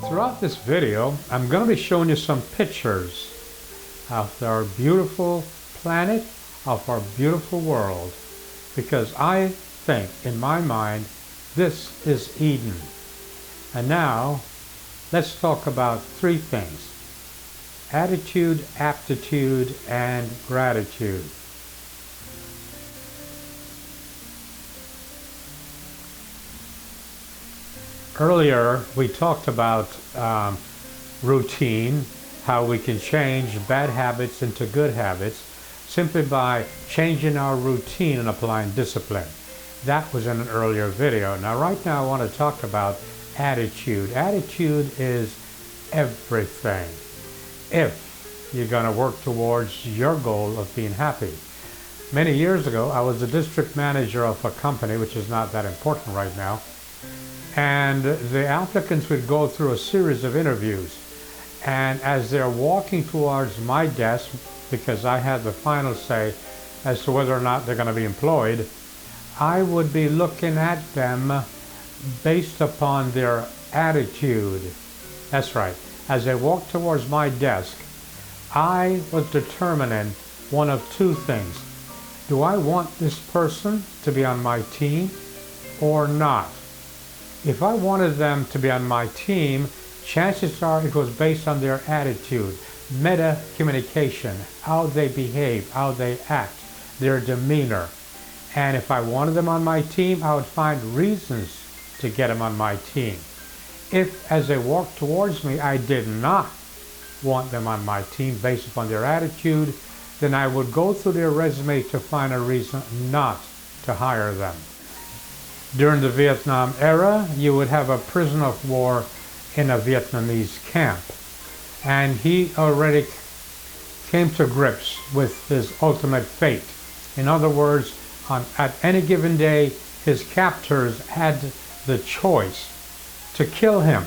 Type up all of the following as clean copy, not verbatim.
Throughout this video, I'm going to be showing you some pictures of our beautiful planet, of our beautiful world, because I think, in my mind, this is Eden. And now, let's talk about three things: attitude, aptitude, and gratitude. Earlier, we talked about routine, how we can change bad habits into good habits simply by changing our routine and applying discipline. That was in an earlier video. Now, right now, I want to talk about attitude. Attitude is everything if you're going to work towards your goal of being happy. Many years ago, I was the district manager of a company, which is not that important right now. And the applicants would go through a series of interviews. And as they're walking towards my desk, because I had the final say as to whether or not they're going to be employed, I would be looking at them based upon their attitude. That's right. As they walked towards my desk, I was determining one of two things. Do I want this person to be on my team or not? If I wanted them to be on my team, chances are it was based on their attitude, meta communication, how they behave, how they act, their demeanor. And if I wanted them on my team, I would find reasons to get them on my team. If, as they walked towards me, I did not want them on my team based upon their attitude, then I would go through their resume to find a reason not to hire them. During the Vietnam era, you would have a prisoner of war in a Vietnamese camp. And he already came to grips with his ultimate fate. In other words, at any given day, his captors had the choice to kill him.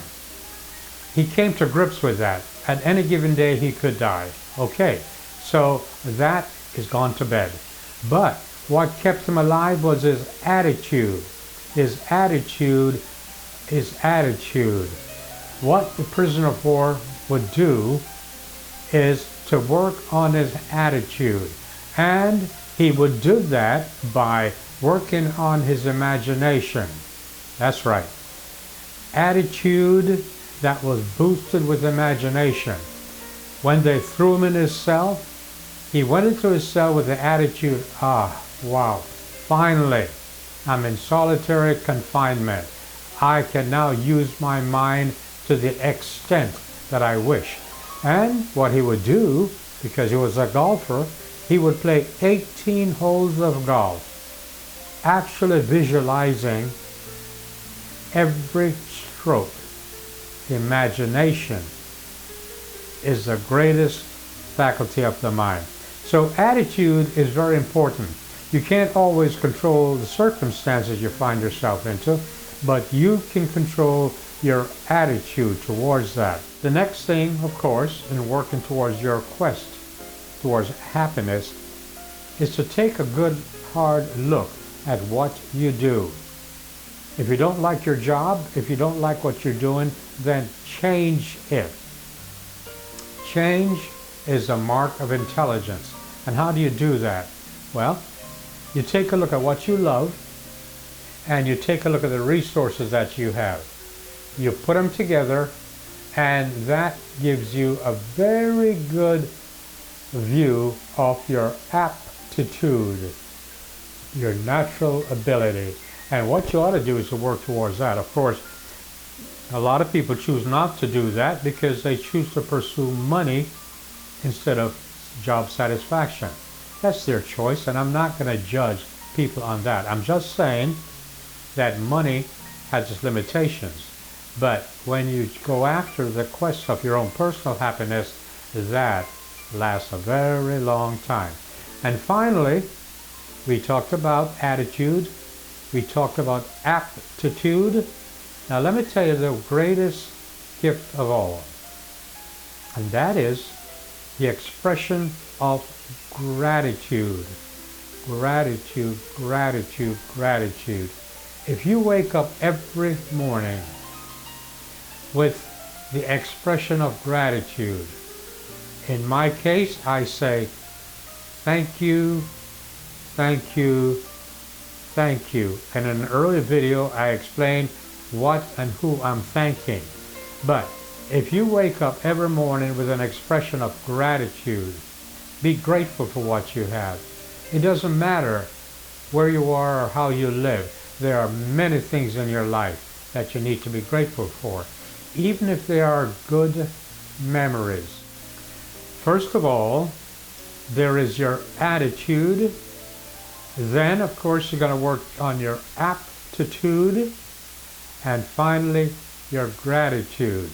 He came to grips with that. At any given day, he could die. Okay, so that is gone to bed. But what kept him alive was his attitude. His attitude is attitude. What the prisoner of war would do is to work on his attitude. And he would do that by working on his imagination. That's right. Attitude that was boosted with imagination. When they threw him in his cell, he went into his cell with the attitude, wow, finally, I'm in solitary confinement. I can now use my mind to the extent that I wish. And what he would do, because he was a golfer, he would play 18 holes of golf, actually visualizing every stroke. Imagination is the greatest faculty of the mind. So attitude is very important. You can't always control the circumstances you find yourself into, but you can control your attitude towards that. The next thing, of course, in working towards your quest towards happiness is to take a good hard look at what you do. If you don't like your job, if you don't like what you're doing, then change it. Change is a mark of intelligence. And how do you do that? Well, you take a look at what you love, and you take a look at the resources that you have. You put them together, and that gives you a very good view of your aptitude, your natural ability. And what you ought to do is to work towards that. Of course, a lot of people choose not to do that because they choose to pursue money instead of job satisfaction. That's their choice, and I'm not going to judge people on that. I'm just saying that money has its limitations. But when you go after the quest of your own personal happiness, that lasts a very long time. And finally, we talked about attitude. We talked about aptitude. Now let me tell you the greatest gift of all, and that is the expression of gratitude. Gratitude, gratitude, gratitude. If you wake up every morning with the expression of gratitude, in my case, I say, thank you, thank you, thank you. And in an earlier video, I explained what and who I'm thanking. But if you wake up every morning with an expression of gratitude, be grateful for what you have. It doesn't matter where you are or how you live. There are many things in your life that you need to be grateful for, even if they are good memories. First of all, there is your attitude. Then, of course, you're going to work on your aptitude. And finally, your gratitude.